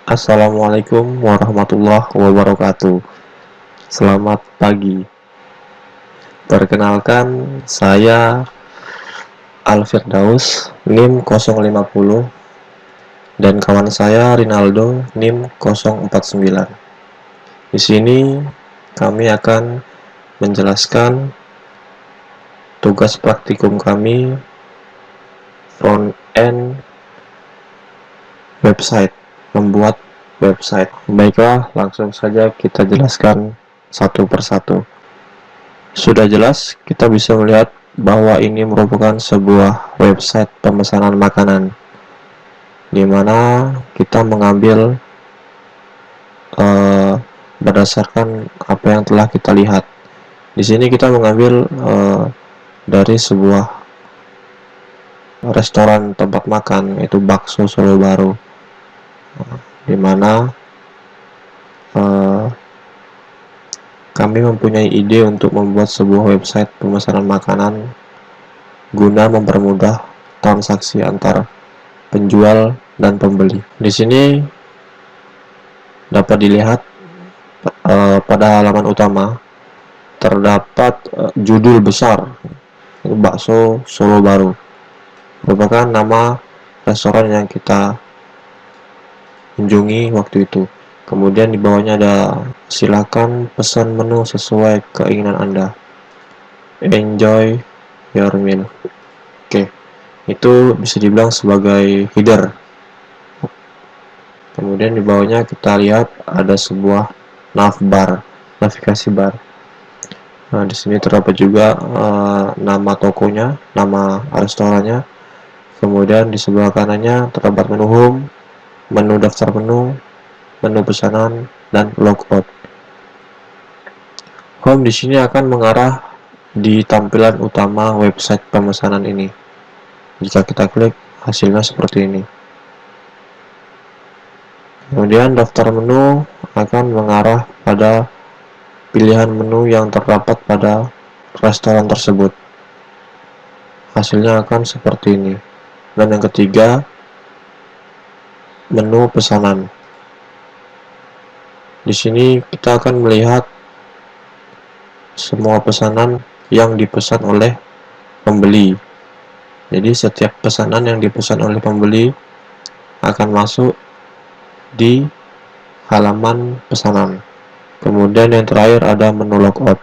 Assalamualaikum warahmatullahi wabarakatuh. Selamat pagi. Perkenalkan, saya Alfirdaus, NIM 050, dan kawan saya Rinaldo, NIM 049. Di sini kami akan menjelaskan tugas praktikum kami front end website, membuat website. Baiklah, langsung saja kita jelaskan satu persatu. Sudah jelas, kita bisa melihat bahwa ini merupakan sebuah website pemesanan makanan, di mana kita mengambil berdasarkan apa yang telah kita lihat. Di sini kita mengambil dari sebuah restoran tempat makan, yaitu Bakso Solo Baru, di mana kami mempunyai ide untuk membuat sebuah website pemesanan makanan guna mempermudah transaksi antar penjual dan pembeli. Di sini dapat dilihat pada halaman utama terdapat judul besar, Bakso Solo Baru, merupakan nama restoran yang kita kunjungi waktu itu. Kemudian di bawahnya ada silakan pesan menu sesuai keinginan Anda. Enjoy your meal. Oke, itu bisa dibilang sebagai header. Kemudian di bawahnya kita lihat ada sebuah navigasi bar. Nah, di sini terdapat juga nama tokonya, nama restorannya. Kemudian di sebelah kanannya terdapat menu home, menu daftar menu, menu pesanan, dan logout. Home di sini akan mengarah di tampilan utama website pemesanan ini. Jika kita klik, hasilnya seperti ini. Kemudian daftar menu akan mengarah pada pilihan menu yang terdapat pada restoran tersebut. Hasilnya akan seperti ini. Dan yang ketiga, menu pesanan. Di sini kita akan melihat semua pesanan yang dipesan oleh pembeli. Jadi setiap pesanan yang dipesan oleh pembeli akan masuk di halaman pesanan. Kemudian yang terakhir ada menu logout.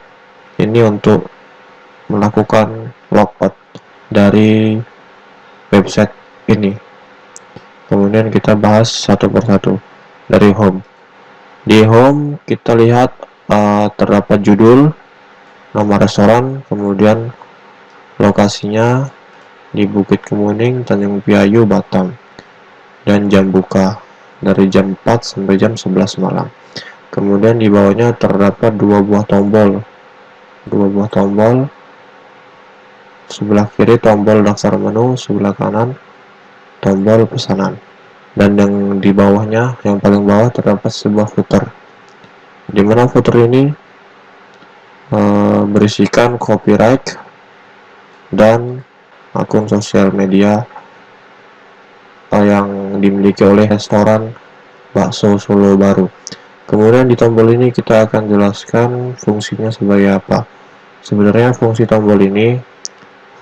Ini untuk melakukan logout dari website ini. Kemudian kita bahas satu persatu. Dari home. Di home kita lihat terdapat judul, nama restoran, kemudian lokasinya di Bukit Kemuning, Tanjung Priok, Batam, dan jam buka dari jam 4 sampai jam 11 malam. Kemudian di bawahnya terdapat dua buah tombol, sebelah kiri tombol daftar menu, sebelah kanan tombol pesanan. Dan yang di bawahnya, yang paling bawah terdapat sebuah footer, di mana footer ini berisikan copyright dan akun sosial media yang dimiliki oleh restoran Bakso Solo Baru. Kemudian di tombol ini kita akan jelaskan fungsinya sebagai apa. Sebenarnya fungsi tombol ini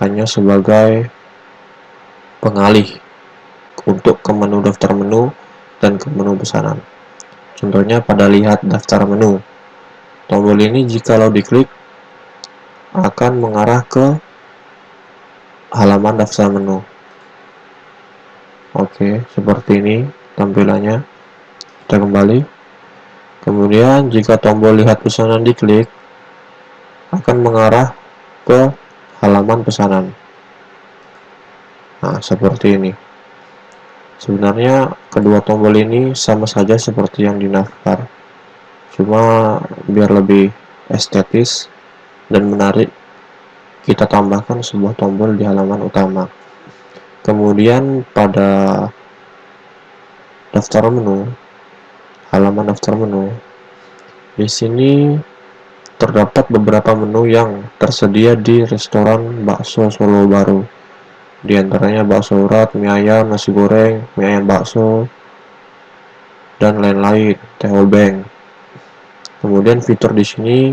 hanya sebagai pengalih untuk ke menu daftar menu dan ke menu pesanan. Contohnya pada lihat daftar menu. Tombol ini jikalau diklik akan mengarah ke halaman daftar menu. Oke, seperti ini tampilannya. Kita kembali. Kemudian jika tombol lihat pesanan diklik akan mengarah ke halaman pesanan. Nah, seperti ini. Sebenarnya kedua tombol ini sama saja seperti yang di navbar, cuma biar lebih estetis dan menarik, kita tambahkan sebuah tombol di halaman utama. Kemudian pada daftar menu, halaman daftar menu, di sini terdapat beberapa menu yang tersedia di restoran Bakso Solo Baru. Di antaranya bakso urat, mie ayam, nasi goreng, mie ayam bakso, dan lain-lain, TO Bank. Kemudian fitur di sini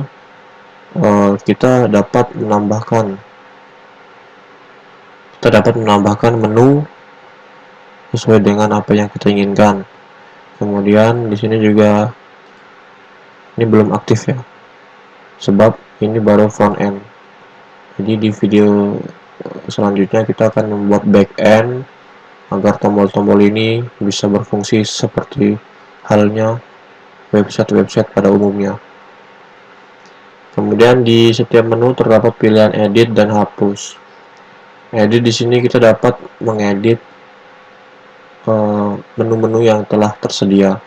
kita dapat menambahkan menu sesuai dengan apa yang kita inginkan. Kemudian di sini juga ini belum aktif ya, sebab ini baru front end. Jadi di video selanjutnya kita akan membuat back end agar tombol-tombol ini bisa berfungsi seperti halnya website-website pada umumnya. Kemudian di setiap menu terdapat pilihan edit dan hapus. Edit di sini kita dapat mengedit menu-menu yang telah tersedia.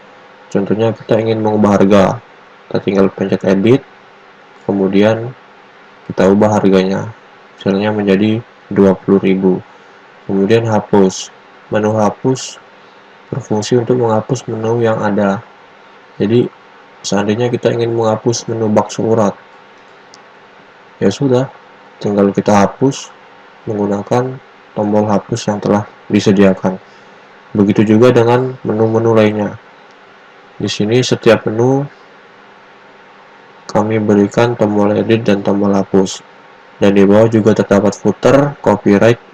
Contohnya kita ingin mengubah harga, kita tinggal pencet edit, kemudian kita ubah harganya, misalnya menjadi 20.000. Kemudian hapus. Menu hapus berfungsi untuk menghapus menu yang ada. Jadi seandainya kita ingin menghapus menu bakso urat, ya sudah, tinggal kita hapus menggunakan tombol hapus yang telah disediakan. Begitu juga dengan menu-menu lainnya. Di sini setiap menu kami berikan tombol edit dan tombol hapus. Dan di bawah juga terdapat footer, copyright,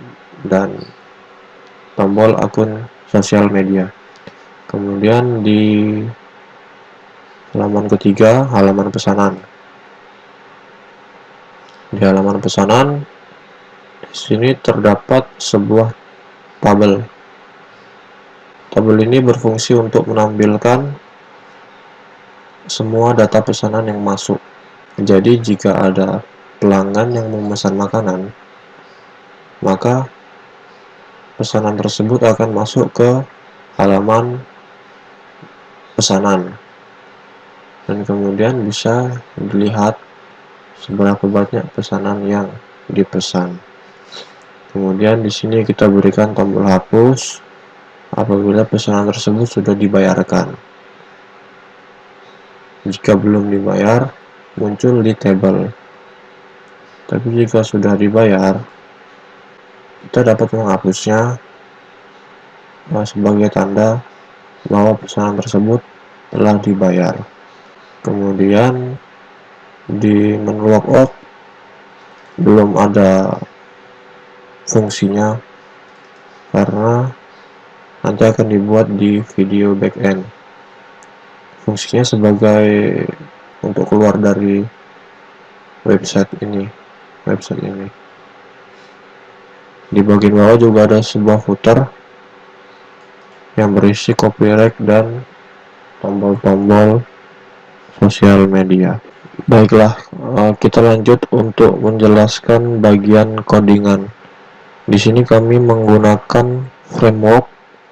dan tombol akun sosial media. Kemudian di halaman ketiga, halaman pesanan. Di halaman pesanan, di sini terdapat sebuah tabel. Tabel ini berfungsi untuk menampilkan semua data pesanan yang masuk. Jadi jika ada pelanggan yang memesan makanan, maka pesanan tersebut akan masuk ke halaman pesanan, dan kemudian bisa dilihat seberapa banyak pesanan yang dipesan. Kemudian di sini kita berikan tombol hapus apabila pesanan tersebut sudah dibayarkan. Jika belum dibayar, muncul di tabel. Tapi jika sudah dibayar, kita dapat menghapusnya sebagai tanda bahwa pesanan tersebut telah dibayar. Kemudian di menu logout belum ada fungsinya karena nanti akan dibuat di video backend. Fungsinya sebagai untuk keluar dari website ini. Di bagian bawah juga ada sebuah footer yang berisi copyright dan tombol-tombol sosial media. Baiklah, kita lanjut untuk menjelaskan bagian codingan. Di sini kami menggunakan framework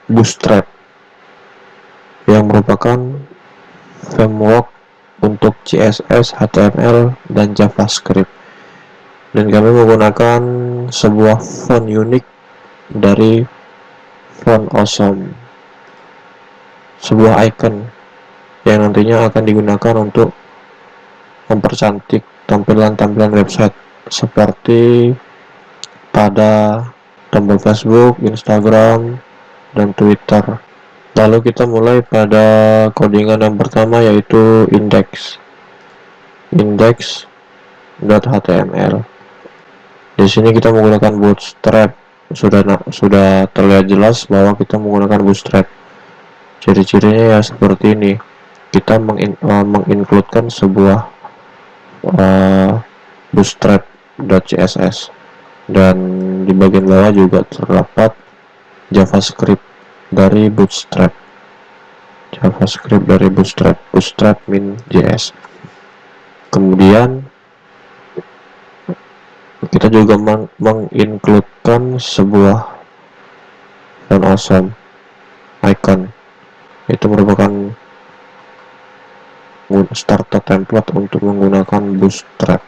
Bootstrap yang merupakan framework untuk CSS, HTML, dan JavaScript. Dan kami menggunakan sebuah font unik dari Font Awesome, sebuah icon yang nantinya akan digunakan untuk mempercantik tampilan-tampilan website seperti pada tombol Facebook, Instagram, dan Twitter. Lalu kita mulai pada codingan yang pertama, yaitu index.html. Di sini kita menggunakan Bootstrap. Sudah terlihat jelas bahwa kita menggunakan Bootstrap. Ciri-cirinya ya seperti ini. Kita mengincludekan sebuah bootstrap.css, dan di bagian bawah juga terdapat JavaScript dari Bootstrap. Bootstrap min.js. Kemudian kita juga mengincludekan sebuah Font Awesome icon. Itu merupakan starter template untuk menggunakan Bootstrap.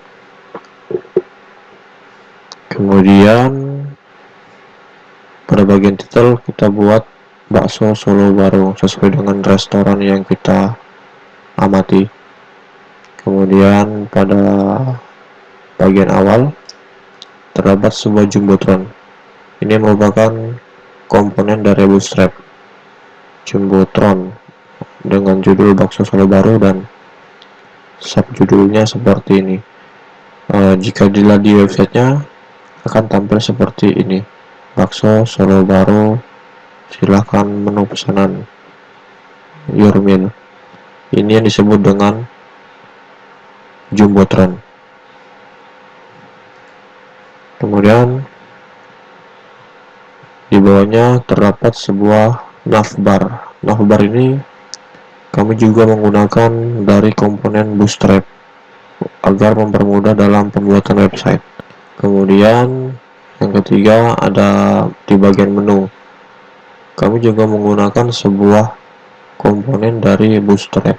Kemudian pada bagian title kita buat bakso Solo baru sesuai dengan restoran yang kita amati. Kemudian pada bagian awal terdapat sebuah jumbotron. Ini merupakan komponen dari Bootstrap. Jumbotron dengan judul bakso Solo Baru dan subjudulnya seperti ini. Jika dilihat di websitenya akan tampil seperti ini, bakso Solo Baru, silahkan menu pesanan your meal. Ini yang disebut dengan jumbotron. Kemudian di bawahnya terdapat sebuah navbar. Navbar ini kami juga menggunakan dari komponen Bootstrap agar mempermudah dalam pembuatan website. Kemudian yang ketiga ada di bagian menu. Kami juga menggunakan sebuah komponen dari Bootstrap.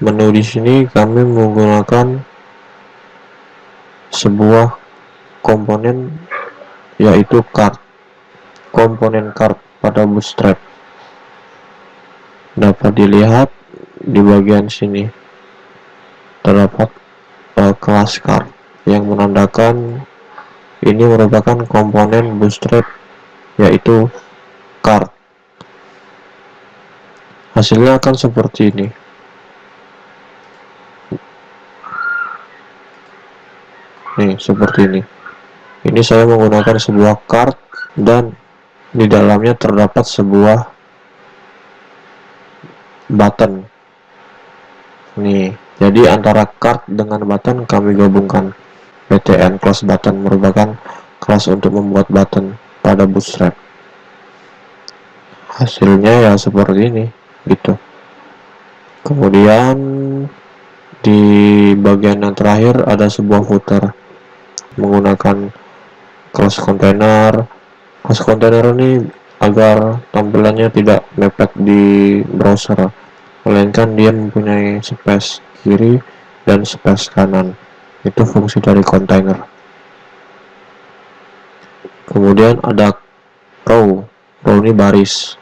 Menu di sini kami menggunakan sebuah komponen yaitu card. Komponen card pada Bootstrap dapat dilihat di bagian sini terdapat kelas card yang menandakan ini merupakan komponen Bootstrap yaitu card. Hasilnya akan seperti ini. Nih, seperti ini. Ini saya menggunakan sebuah card dan di dalamnya terdapat sebuah button. Nih, jadi antara card dengan button kami gabungkan. BTN class button merupakan kelas untuk membuat button pada Bootstrap. Hasilnya ya seperti ini, gitu. Kemudian di bagian yang terakhir ada sebuah footer menggunakan kelas kontainer. Kelas kontainer ini agar tampilannya tidak mepet di browser, melainkan dia mempunyai space kiri dan space kanan. Itu fungsi dari kontainer. Kemudian ada row. Row ini baris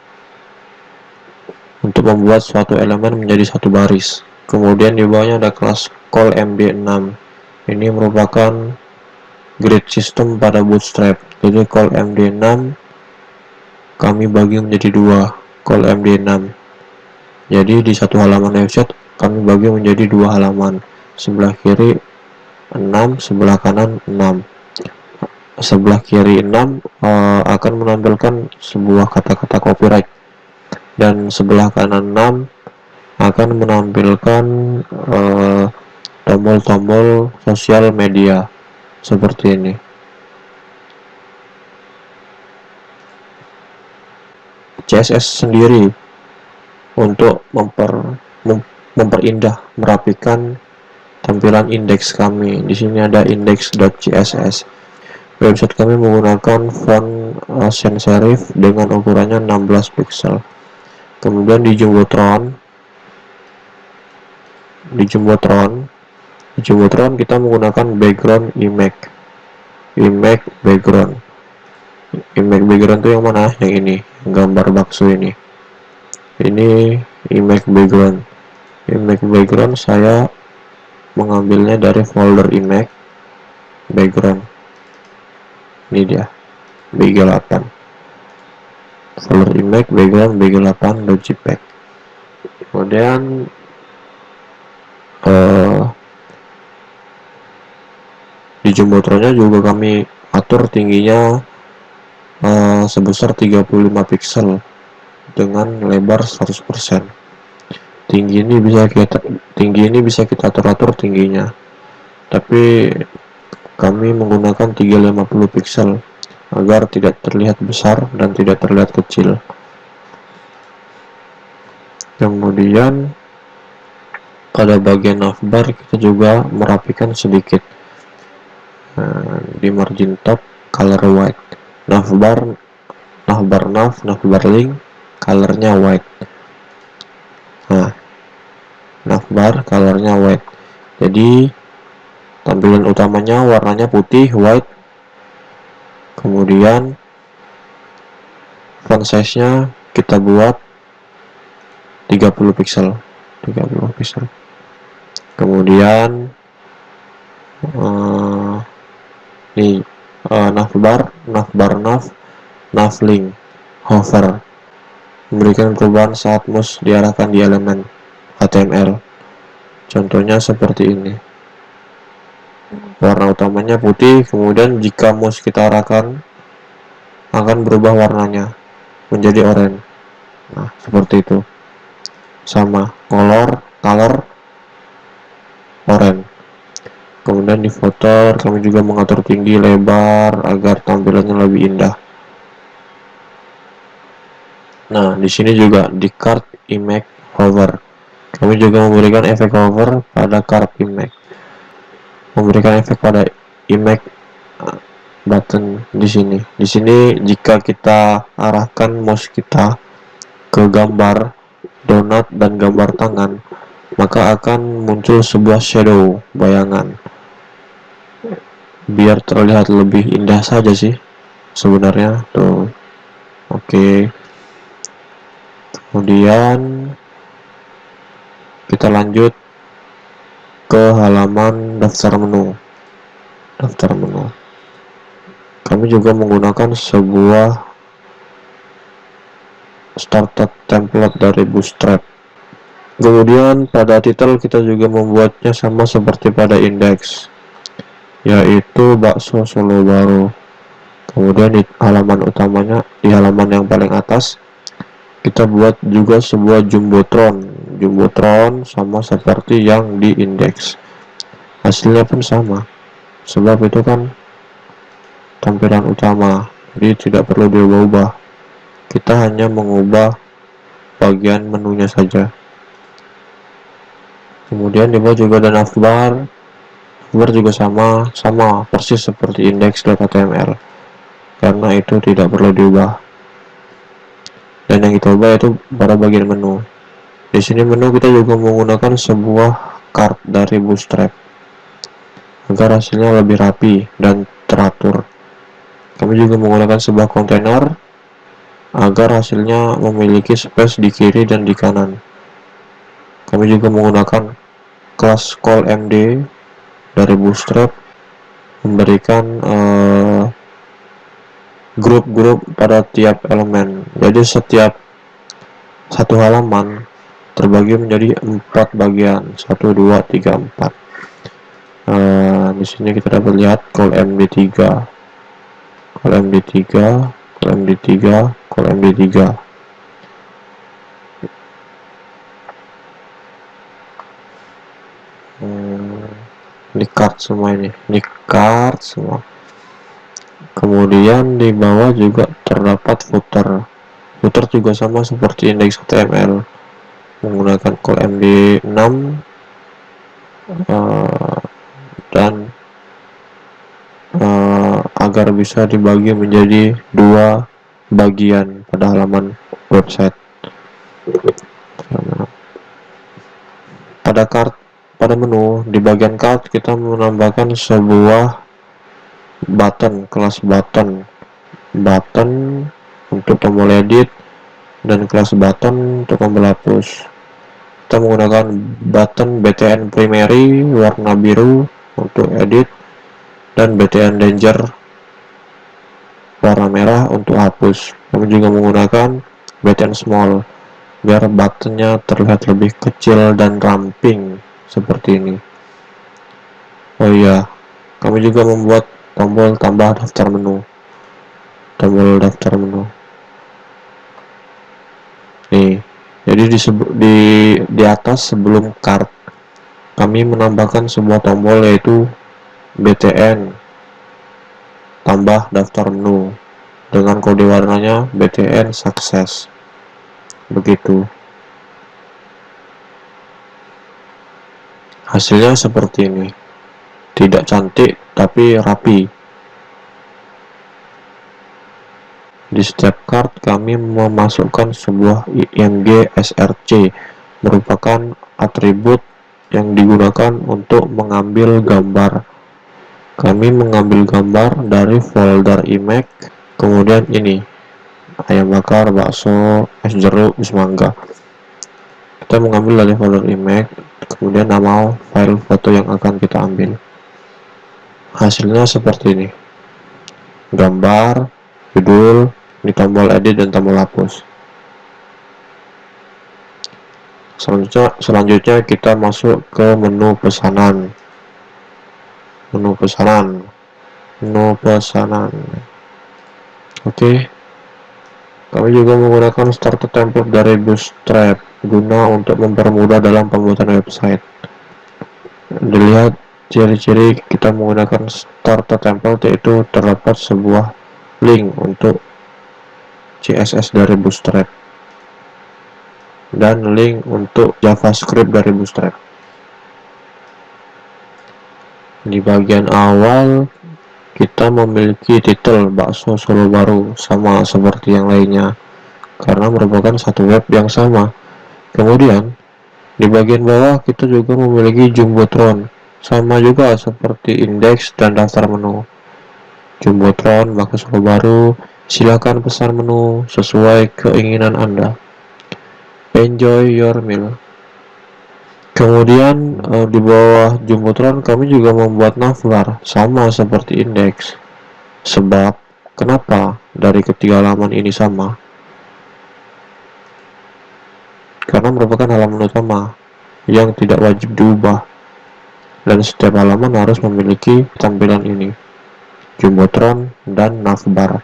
untuk membuat suatu elemen menjadi satu baris. Kemudian di bawahnya ada kelas call md6. Ini merupakan grid system pada Bootstrap. Jadi call md6 kami bagi menjadi dua, call md6. Jadi di satu halaman website kami bagi menjadi dua halaman, sebelah kiri 6, sebelah kanan 6. Sebelah kiri 6 akan menampilkan sebuah kata-kata copyright, dan sebelah kanan 6 akan menampilkan tombol-tombol sosial media seperti ini. CSS sendiri untuk memperindah, merapikan tampilan indeks kami. Di sini ada index.css. Website kami menggunakan font sans serif dengan ukurannya 16 pixel. Kemudian di Jumbotron kita menggunakan background image background. Image background itu yang mana? Yang ini, gambar bakso ini. Ini image background. Image background saya mengambilnya dari folder image background. Ini dia, bg8. Folder image background bg8.jpg. Kemudian di Jumbotronnya juga kami atur tingginya sebesar 35 pixel dengan lebar 100%. Tinggi ini bisa kita atur tingginya, tapi kami menggunakan 350 pixel agar tidak terlihat besar dan tidak terlihat kecil. Kemudian pada bagian navbar kita juga merapikan sedikit. Di margin top color white, navbar link colornya white. Navbar colornya white, jadi tampilan utamanya warnanya putih white. Kemudian font size nya kita buat 30 pixel. Kemudian navbar nav link hover. memberikan perubahan saat mouse diarahkan di elemen HTML. Contohnya seperti ini. Warna utamanya putih, kemudian jika mouse kita arahkan akan berubah warnanya menjadi oranye. Nah, seperti itu. Sama color oranye. Kemudian di footer kami juga mengatur tinggi lebar agar tampilannya lebih indah. Nah, di sini juga di card image hover. Kami juga memberikan efek hover pada card image. Memberikan efek pada image button di sini. Di sini jika kita arahkan mouse kita ke gambar donat dan gambar tangan, maka akan muncul sebuah shadow bayangan. Biar terlihat lebih indah saja sih sebenarnya tuh. Oke. Kemudian kita lanjut ke halaman daftar menu. Kami juga menggunakan sebuah starter template dari Bootstrap. Kemudian pada title kita juga membuatnya sama seperti pada index, yaitu bakso Solo Baru. Kemudian di halaman utamanya, di halaman yang paling atas, kita buat juga sebuah jumbotron sama seperti yang di index. Hasilnya pun sama, sebab itu kan tampilan utama, jadi tidak perlu diubah-ubah. Kita hanya mengubah bagian menunya saja. Kemudian di bawah juga ada navbar juga sama persis seperti index.html, karena itu tidak perlu diubah. Dan yang kita ubah itu pada bagian menu. Di sini menu kita juga menggunakan sebuah card dari Bootstrap agar hasilnya lebih rapi dan teratur. Kami juga menggunakan sebuah kontainer agar hasilnya memiliki space di kiri dan di kanan. Kami juga menggunakan kelas callMD dari Bootstrap, memberikan grup-grup pada tiap elemen. Jadi setiap satu halaman terbagi menjadi 4 bagian, 1, 2, 3, 4. Di sini kita dapat lihat callMD3, ini card semua, ini card semua. Kemudian di bawah juga terdapat footer juga sama seperti index.html, menggunakan callMD6 dan agar bisa dibagi menjadi 2 bagian pada halaman website. Pada menu di bagian card kita menambahkan sebuah button, kelas button untuk tombol edit dan kelas button untuk tombol hapus. Kita menggunakan button BTN primary warna biru untuk edit dan BTN danger warna merah untuk hapus. Kami juga menggunakan BTN small biar buttonnya terlihat lebih kecil dan ramping seperti ini. Oh iya, kami juga membuat tombol tambah daftar menu. Nih, jadi di atas sebelum card kami menambahkan sebuah tombol yaitu BTN tambah daftar menu dengan kode warnanya BTN sukses. Begitu. Hasilnya seperti ini. Tidak cantik tapi rapi. Di setiap card kami memasukkan sebuah img src, merupakan atribut yang digunakan untuk mengambil gambar. Kami mengambil gambar dari folder image, kemudian ini ayam bakar, bakso, es jeruk, es mangga. Kita mengambil dari folder image, kemudian nama file foto yang akan kita ambil. Hasilnya seperti ini. Gambar, judul, di tombol edit dan tombol hapus. Selanjutnya kita masuk ke menu pesanan. Oke, kami juga menggunakan starter template dari Bootstrap guna untuk mempermudah dalam pembuatan website. Dilihat ciri-ciri kita menggunakan starter template, yaitu terdapat sebuah link untuk CSS dari Bootstrap dan link untuk JavaScript dari Bootstrap. Di bagian awal kita memiliki titel bakso Solo Baru, sama seperti yang lainnya karena merupakan satu web yang sama. Kemudian di bagian bawah kita juga memiliki Jumbotron, sama juga seperti indeks dan daftar menu. Jumbotron bakso Solo Baru, silakan pesan menu sesuai keinginan Anda. Enjoy your meal. Kemudian di bawah Jumbotron kami juga membuat navbar, sama seperti indeks. Sebab kenapa dari ketiga halaman ini sama? Karena merupakan halaman utama yang tidak wajib diubah, dan setiap halaman harus memiliki tampilan ini, Jumbotron dan navbar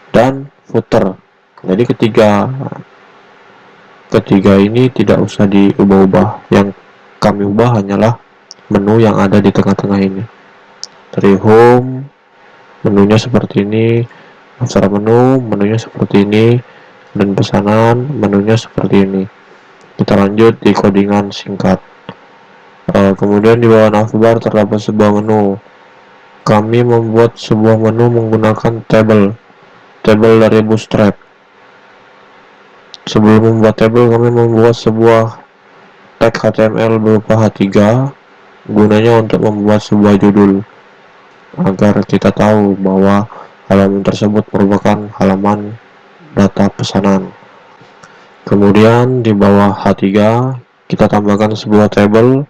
dan footer. Jadi ketiga ini tidak usah diubah-ubah. Yang kami ubah hanyalah menu yang ada di tengah-tengah ini. Dari home, menunya seperti ini, daftar menu, menunya seperti ini, dan pesanan, menunya seperti ini. Kita lanjut di codingan singkat. Kemudian di bawah navbar terdapat sebuah menu. Kami membuat sebuah menu menggunakan tabel dari Bootstrap. Sebelum membuat tabel, kami membuat sebuah tag HTML berupa H3 gunanya untuk membuat sebuah judul agar kita tahu bahwa halaman tersebut merupakan halaman data pesanan. Kemudian di bawah H3 kita tambahkan sebuah tabel,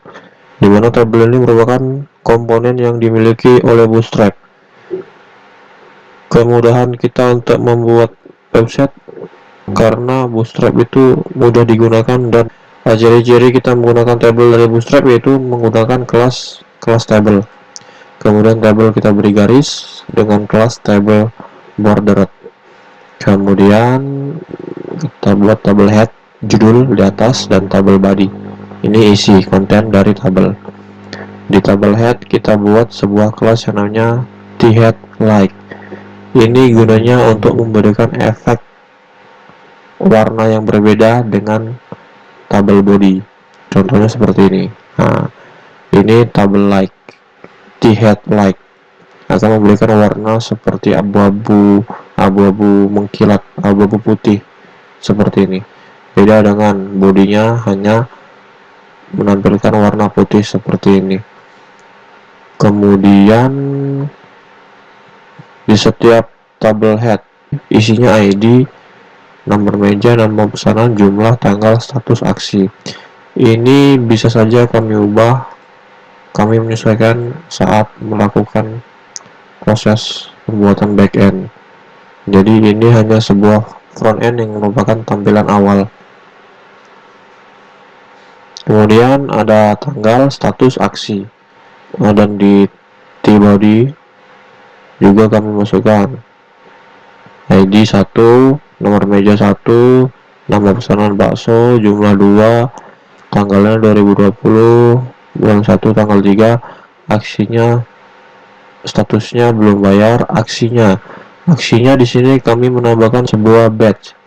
di mana tabel ini merupakan komponen yang dimiliki oleh Bootstrap. Kemudahan kita untuk membuat website karena Bootstrap itu mudah digunakan, dan ciri-ciri kita menggunakan tabel dari Bootstrap yaitu menggunakan kelas table. Kemudian tabel kita beri garis dengan kelas table bordered. Kemudian kita buat tabel head, judul di atas, dan tabel body. Ini isi konten dari tabel. Di tabel head kita buat sebuah kelas yang namanya thehead like. Ini gunanya untuk memberikan efek warna yang berbeda dengan tabel body. Contohnya seperti ini. Nah, ini tabel like, thehead like akan memberikan warna seperti abu-abu mengkilat, abu-abu putih seperti ini. Beda dengan bodinya hanya menampilkan warna putih seperti ini. Kemudian di setiap tabel head isinya ID, nomor meja, nama pesanan, jumlah, tanggal, status, aksi. Ini bisa saja kami ubah, kami menyesuaikan saat melakukan proses pembuatan backend. Jadi ini hanya sebuah front end yang merupakan tampilan awal. Kemudian ada tanggal, status, aksi. Dan di T-body juga kami masukkan ID 1, nomor meja 1, nama pesanan bakso, jumlah 2, tanggalnya 2020, bulan 1, tanggal 3, aksinya, statusnya belum bayar, aksinya di sini kami menambahkan sebuah badge.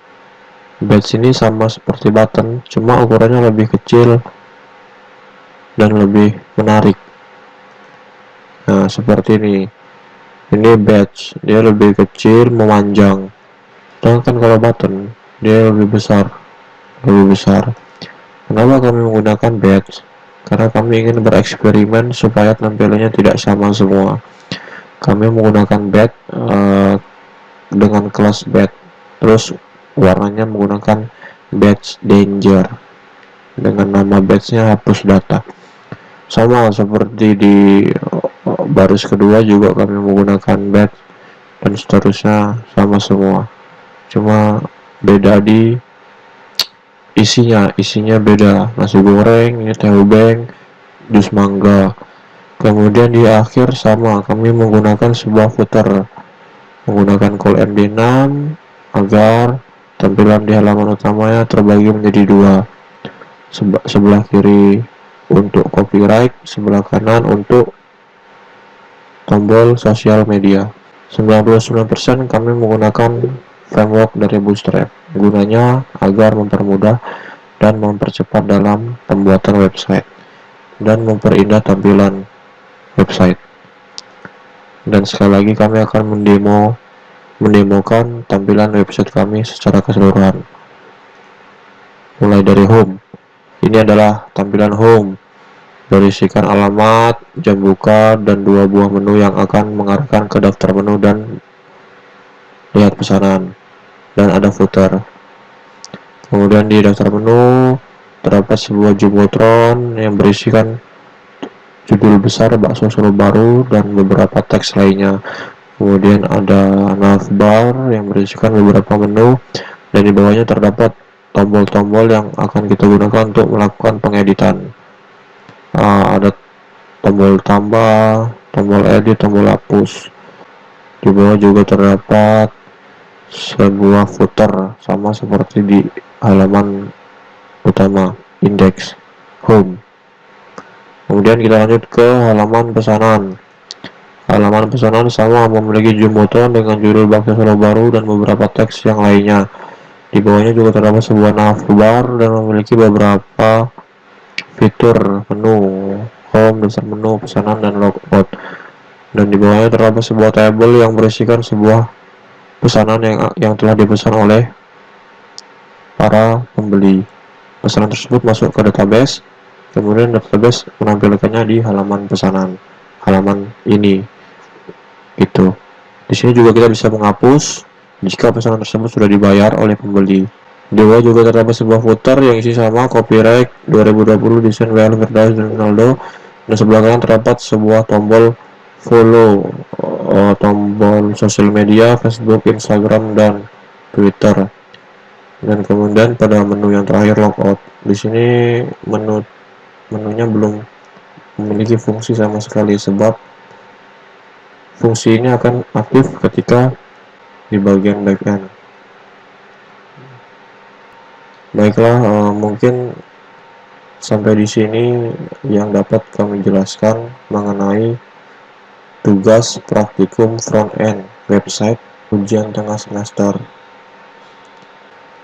Badge ini sama seperti button, cuma ukurannya lebih kecil dan lebih menarik. Nah, seperti ini. Ini badge, dia lebih kecil, memanjang. Sedangkan kalau button, dia lebih besar. Kenapa kami menggunakan badge? Karena kami ingin bereksperimen supaya tampilannya tidak sama semua. Kami menggunakan badge dengan kelas badge, terus warnanya menggunakan badge danger dengan nama badge-nya hapus data. Sama seperti di baris kedua juga kami menggunakan badge, dan seterusnya sama semua, cuma beda di isinya beda, nasi goreng, ini tahu beng, jus mangga. Kemudian di akhir sama, kami menggunakan sebuah footer menggunakan call MD6 agar tampilan di halaman utamanya terbagi menjadi dua, sebelah kiri untuk copyright, sebelah kanan untuk tombol sosial media. 99% kami menggunakan framework dari Bootstrap, gunanya agar mempermudah dan mempercepat dalam pembuatan website dan memperindah tampilan website. Dan sekali lagi kami akan mendemokan tampilan website kami secara keseluruhan. Mulai dari home. Ini adalah tampilan home, berisikan alamat, jam buka, dan dua buah menu yang akan mengarahkan ke daftar menu dan lihat pesanan. Dan ada footer. Kemudian di daftar menu terdapat sebuah jumbotron yang berisikan judul besar bakso Solo Baru dan beberapa teks lainnya. Kemudian ada navbar yang berisikan beberapa menu, dan di bawahnya terdapat tombol-tombol yang akan kita gunakan untuk melakukan pengeditan. Ada tombol tambah, tombol edit, tombol hapus. Di bawah juga terdapat sebuah footer sama seperti di halaman utama, index, home. Kemudian kita lanjut ke halaman pesanan. Halaman pesanan sama, memiliki jumbotron dengan judul bakso Solo Baru dan beberapa teks yang lainnya. Di bawahnya juga terdapat sebuah navbar dan memiliki beberapa fitur menu, home, daftar menu, pesanan, dan logout. Dan di bawahnya terdapat sebuah tabel yang berisikan sebuah pesanan yang telah dipesan oleh para pembeli. Pesanan tersebut masuk ke database, kemudian database menampilkannya di halaman pesanan, halaman ini. Gitu. Di sini juga kita bisa menghapus jika pesanan tersebut sudah dibayar oleh pembeli. Di bawah juga terdapat sebuah footer yang isi sama, copyright 2020 desain WL Firdaus dan Ronaldo, dan sebelah kanan terdapat sebuah tombol follow, tombol sosial media, Facebook, Instagram, dan Twitter. Dan kemudian pada menu yang terakhir, logout. Di sini menunya belum memiliki fungsi sama sekali, sebab fungsi ini akan aktif ketika di bagian backend. Baiklah, mungkin sampai di sini yang dapat kami jelaskan mengenai tugas praktikum front-end website ujian tengah semester.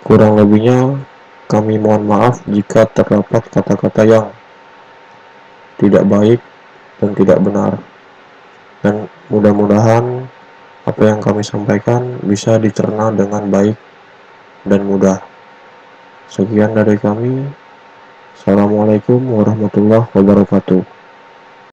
Kurang lebihnya kami mohon maaf jika terdapat kata-kata yang tidak baik dan tidak benar. Dan mudah-mudahan apa yang kami sampaikan bisa dicerna dengan baik dan mudah. Sekian dari kami. Assalamualaikum warahmatullahi wabarakatuh.